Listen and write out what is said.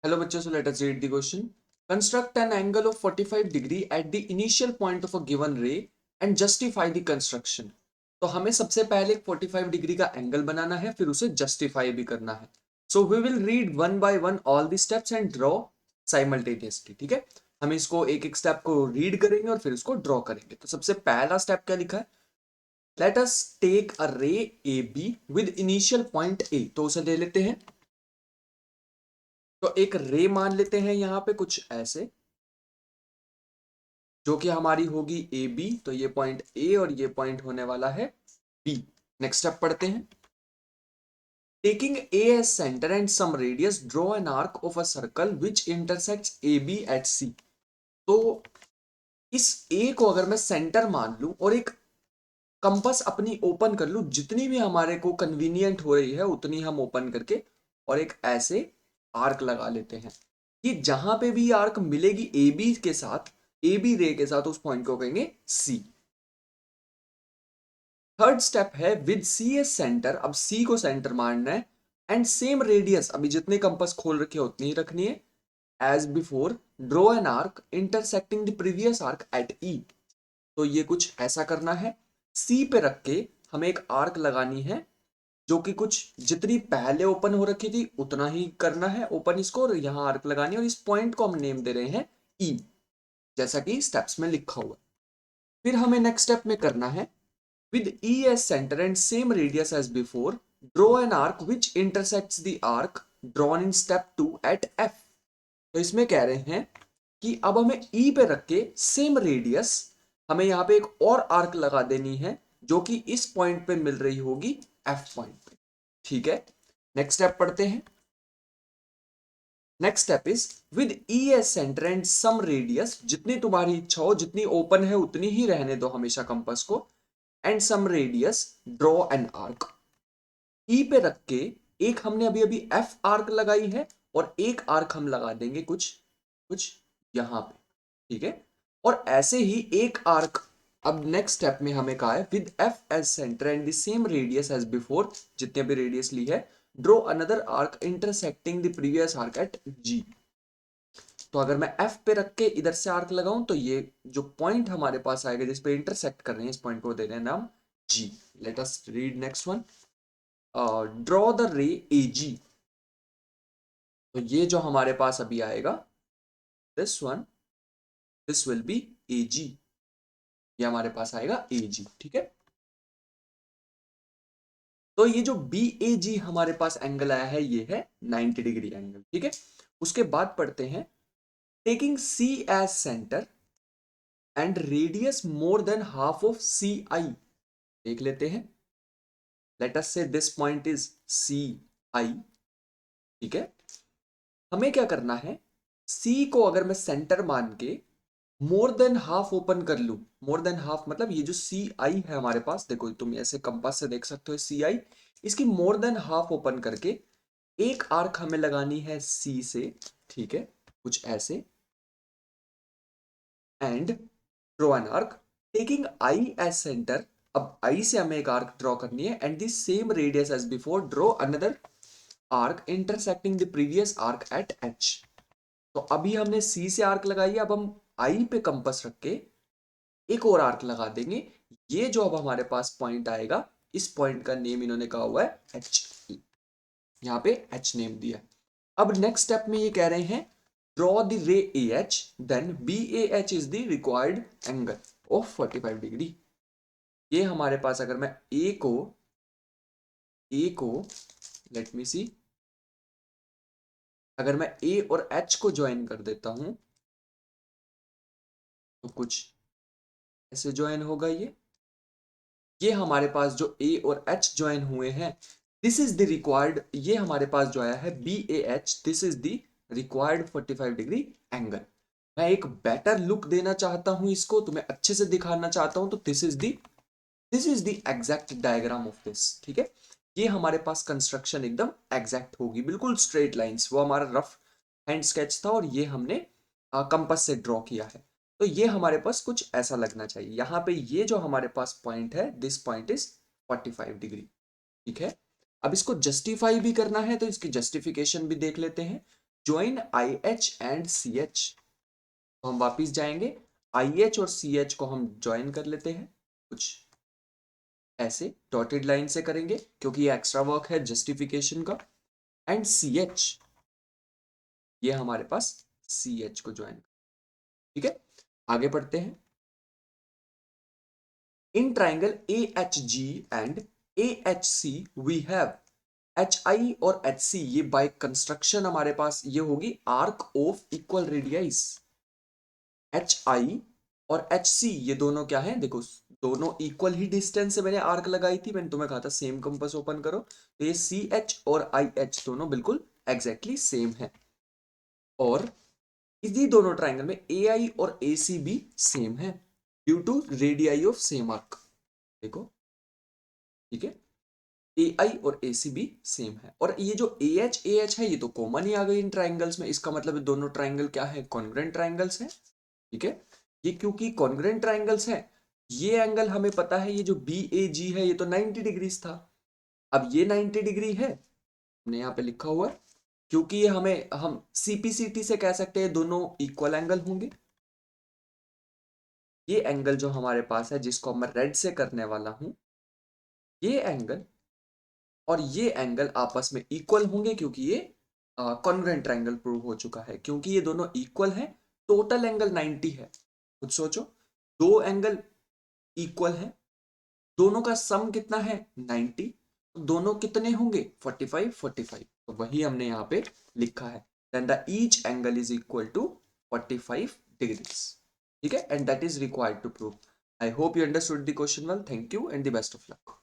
Hello बच्चों, so let us read the question. Construct an angle of 45 degree at the initial point of a given ray and justify the construction. तो हमें सबसे पहले 45 degree का angle बनाना है, फिर उसे जस्टिफाई भी करना है. So we will read one by one all the steps and draw simultaneously. ठीक है, हम इसको एक एक स्टेप को रीड करेंगे और फिर उसको ड्रॉ करेंगे. तो सबसे पहला स्टेप क्या लिखा है? लेट अस टेक अ रे A be with initial point A. तो उसे ले लेते हैं. तो एक रे मान लेते हैं यहां पे कुछ ऐसे, जो कि हमारी होगी ए बी. तो ये पॉइंट ए और ये पॉइंट होने वाला है बी. नेक्स्ट स्टेप पढ़ते हैं. Taking A as centre and some radius draw an arc of a circle which intersects A B at C. तो इस ए को अगर मैं सेंटर मान लूं और एक कंपास अपनी ओपन कर लूं, जितनी भी हमारे को कन्वीनियंट हो रही है उतनी हम ओपन करके और एक ऐसे आर्क लगा लेते हैं कि जहां पे भी आर्क मिलेगी ए बी के साथ, ए बी रे के साथ, उस पॉइंट को कहेंगे सी. थर्ड स्टेप है विद सी एस सेंटर. अब सी को सेंटर मानना है एंड सेम रेडियस, अभी जितने कंपास खोल रखे हैं उतनी ही रखनी है. As before draw an arc intersecting the previous arc at E. तो ये कुछ ऐसा करना है. सी पे रख के हमें एक आर्क लगानी है जो कि कुछ जितनी पहले ओपन हो रखी थी उतना ही करना है ओपन इसको, और यहां आर्क लगानी है और इस पॉइंट को हम नेम दे रहे हैं ई, जैसा कि स्टेप्स में लिखा हुआ है. फिर हमें नेक्स्ट स्टेप में करना है with E as center and same radius as before, draw an arc which intersects the arc drawn in step 2 at F. तो इसमें कह रहे हैं कि अब हमें E पे रख के सेम रेडियस हमें यहाँ पे एक और आर्क लगा देनी है जो कि इस पॉइंट पे मिल रही होगी F पॉइंट पे. ठीक है, नेक्स्ट स्टेप पढ़ते हैं. Next step is with E as centre and some radius. जितनी तुम्हारी इच्छा हो, जितनी ओपन है उतनी ही रहने दो हमेशा कंपास को. And some radius draw an arc. E पे रख के एक हमने अभी अभी एफ आर्क लगाई है और एक आर्क हम लगा देंगे कुछ कुछ यहां पे. ठीक है, और ऐसे ही एक आर्क अब नेक्स्ट स्टेप में हमें कहा है with F as centre and the same radius as before. जितने भी रेडियस ली है, draw another arc intersecting the previous arc at G. तो अगर मैं एफ पे रख के इधर से आर्क लगाऊं तो ये जो पॉइंट हमारे पास आएगा जिस पे इंटरसेक्ट कर रहे हैं, इस पॉइंट को दे रहे हैं नाम G. Let us read next one. Draw the ray A जी. तो ये जो हमारे पास अभी आएगा, this one, this will be A G. ये हमारे पास आएगा ए जी. ठीक है, तो ये जो बी ए जी हमारे पास एंगल आया है ये है 90 डिग्री एंगल. ठीक है, उसके बाद पढ़ते हैं taking C as centre and radius more than half of C I. देख लेते हैं. Let us say this point is C I. ठीक है, हमें क्या करना है, सी को अगर मैं सेंटर मान के मोर देन हाफ ओपन कर लूं. मोर देन हाफ मतलब ये जो सी आई है हमारे पास, देखो तुम ऐसे कंपास से देख सकते हो सी आई, इसकी मोर देन हाफ ओपन करके एक आर्क हमें लगानी है सी से. ठीक है, कुछ ऐसे. And draw an arc taking I as centre. अब आई से हमें एक आर्क ड्रॉ करनी है and the same radius as before draw another arc intersecting the previous arc at H. तो अभी हमने सी से आर्क लगाई है, अब हम आई पे कंपास रख के एक और आर्क लगा देंगे. ये जो अब हमारे पास पॉइंट आएगा, इस पॉइंट का नेम इन्होंने कहा हुआ है एच. यहाँ पे एच नेम दिया. अब नेक्स्ट स्टेप में ये कह रहे हैं draw the ray A H then B A H is the required angle of 45 degree. ये हमारे पास अगर मैं ए को लेट मी सी, अगर मैं ए और एच को ज्वाइन कर देता हूं तो कुछ ऐसे ज्वाइन होगा. ये हमारे पास जो ए और एच ज्वाइन हुए हैं, दिस इज द रिक्वायर्ड. ये हमारे पास जो आया है B A H, this is the required 45 degree angle. मैं एक बेटर लुक देना चाहता हूं इसको, तुम्हें अच्छे से दिखाना चाहता हूं, तो this is the exact diagram of this. ठीक है, ये हमारे पास कंस्ट्रक्शन एकदम एग्जैक्ट होगी, बिल्कुल स्ट्रेट लाइंस. वो हमारा रफ हैंड स्केच था और ये हमने कंपास से ड्रॉ किया है. तो ये हमारे पास कुछ ऐसा लगना चाहिए. यहाँ पे ये जो हमारे पास पॉइंट है, दिस पॉइंट इज 45 डिग्री. ठीक है, अब इसको जस्टिफाई भी करना है तो इसकी जस्टिफिकेशन भी देख लेते हैं. Join IH and CH। तो हम वापिस जाएंगे, IH और CH को हम ज्वाइन कर लेते हैं, कुछ ऐसे डॉटेड लाइन से करेंगे क्योंकि ये एक्स्ट्रा वर्क है जस्टिफिकेशन का। एंड CH, ये हमारे पास CH को ज्वाइन, ठीक है। आगे बढ़ते हैं। In triangle AHG and AHC we have HI और HC, ये बाय कंस्ट्रक्शन हमारे पास ये होगी arc of equal radius. HI और HC ये दोनों क्या है, देखो दोनों इक्वल ही डिस्टेंस से मैंने आर्क लगाई थी, मैंने तुम्हें कहा था सेम कंपास ओपन करो, तो ये CH और IH दोनों बिल्कुल एग्जैक्टली सेम है। और इसी दोनों ट्राइंगल में AI और AC भी सेम है due to radii of same arc. देखो, ठीक है, AI और AC भी सेम है। और ये जो AH है ये तो कॉमन ही आ गई इन ट्राइंगल्स में, इसका मतलब दोनों ट्राइंगल क्या है, कॉन्ग्रुएंट ट्राइंगल्स हैं, ठीक है। ये क्योंकि कॉन्ग्रुएंट ट्राइंगल्स हैं, ये एंगल हमें पता है, ये जो BAG है ये तो 90 डिग्रीज था, अब ये 90 डिग्री है, हमने यहाँ पे लिखा हुआ है, क्योंकि ये हम CPCT से कह सकते हैं दोनों इक्वल एंगल होंगे। ये एंगल जो हमारे पास है जिसको मैं रेड से करने वाला हूं, ये एंगल और ये एंगल आपस में इक्वल होंगे क्योंकि ये कॉन्ग्रुएंट ट्राइंगल प्रूव हो चुका है, क्योंकि ये दोनों इक्वल हैं, टोटल एंगल 90 है। कुछ सोचो, दो एंगल इक्वल है, दोनों का सम कितना है 90, तो दोनों कितने होंगे 45 45, तो वही हमने यहाँ पे लिखा है, then the each angle is equal to 45 degrees, ठीक है, and that is required to prove. I hope you understood the question well, thank you and the best of luck.